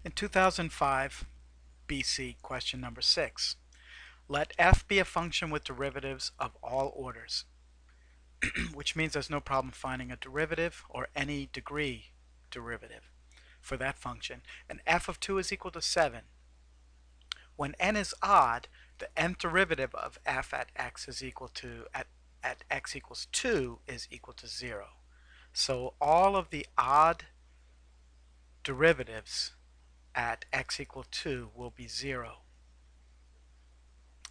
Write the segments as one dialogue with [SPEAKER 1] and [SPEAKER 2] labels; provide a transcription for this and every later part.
[SPEAKER 1] In 2005 BC, question number 6. Let f be a function with derivatives of all orders, which means there's no problem finding a derivative or any degree derivative for that function. And f of 2 is equal to 7. When n is odd, the nth derivative of f at x is equal to at x equals 2 is equal to 0. So all of the odd derivatives at x equal 2 will be 0.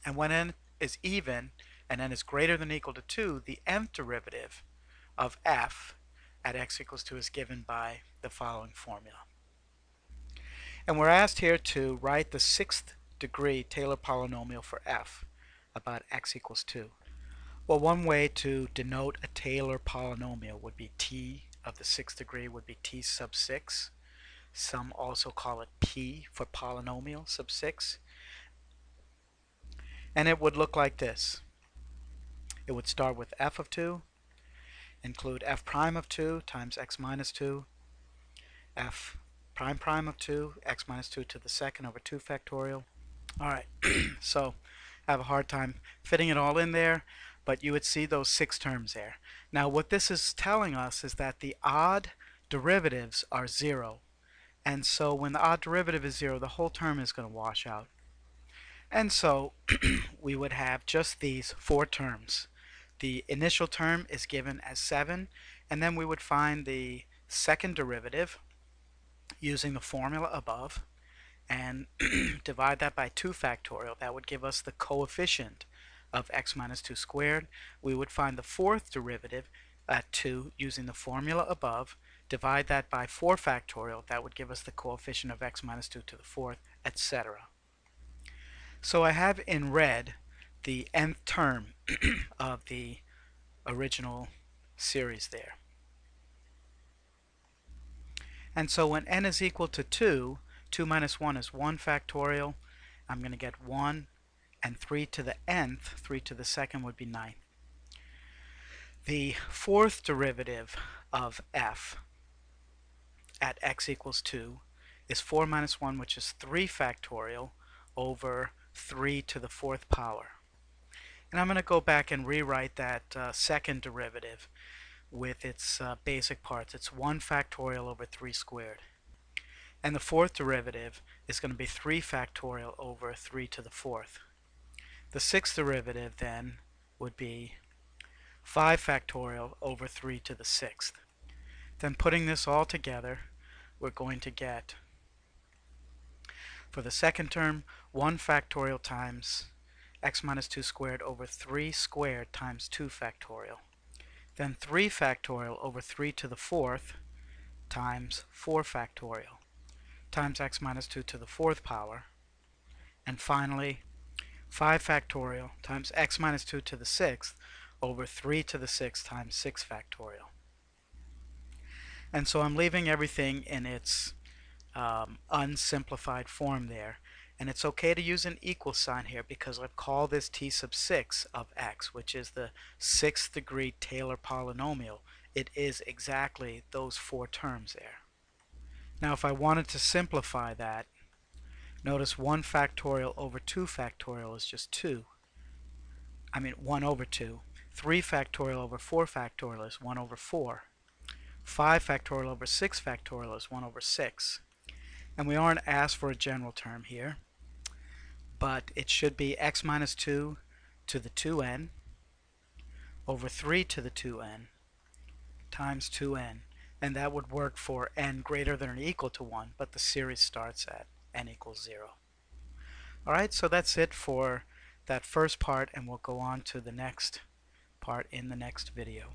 [SPEAKER 1] And when n is even and n is greater than or equal to 2, the nth derivative of f at x equals 2 is given by the following formula. And we're asked here to write the 6th degree Taylor polynomial for f about x equals 2. Well, one way to denote a Taylor polynomial would be t of the 6th degree would be t sub 6. Some also call it p for polynomial sub 6. And it would look like this. It would start with f of 2, include f prime of 2 times x minus 2, f prime prime of 2, x minus 2 to the second over 2 factorial. Alright, so I have a hard time fitting it all in there, but you would see those 6 terms there. Now what this is telling us is that the odd derivatives are 0. And so when the odd derivative is 0, the whole term is going to wash out. And so we would have just these 4 terms. The initial term is given as 7, and then we would find the second derivative using the formula above and divide that by 2 factorial. That would give us the coefficient of x minus 2 squared. We would find the fourth derivative at 2 using the formula above, divide that by 4 factorial. That would give us the coefficient of x minus 2 to the fourth, etc. So I have in red the nth term of the original series there. And so when n is equal to 2, 2 minus 1 is 1 factorial. I'm going to get 1, and 3 to the nth, 3 to the second would be 9. The fourth derivative of f at x equals 2 is 4 minus 1, which is 3 factorial over 3 to the fourth power. And I'm going to go back and rewrite that second derivative with its basic parts. It's 1 factorial over 3 squared. And the fourth derivative is going to be 3 factorial over 3 to the fourth. The sixth derivative then would be 5 factorial over 3 to the sixth. Then putting this all together, we're going to get, for the second term, 1 factorial times x minus 2 squared over 3 squared times 2 factorial. Then 3 factorial over 3 to the fourth times 4 factorial times x minus 2 to the fourth power. And finally, 5 factorial times x minus 2 to the sixth over 3 to the sixth times 6 factorial. And so I'm leaving everything in its unsimplified form there. And it's okay to use an equal sign here because I'll call this t sub 6 of x, which is the 6th degree Taylor polynomial. It is exactly those 4 terms there. Now if I wanted to simplify that, notice 1 factorial over 2 factorial is just 2. 1 over 2. 3 factorial over 4 factorial is 1 over 4. 5 factorial over 6 factorial is 1 over 6. And we aren't asked for a general term here, but it should be x minus 2 to the 2n over 3 to the 2n times 2n. And that would work for n greater than or equal to 1, but the series starts at n equals 0. Alright, so that's it for that first part, and we'll go on to the next part in the next video.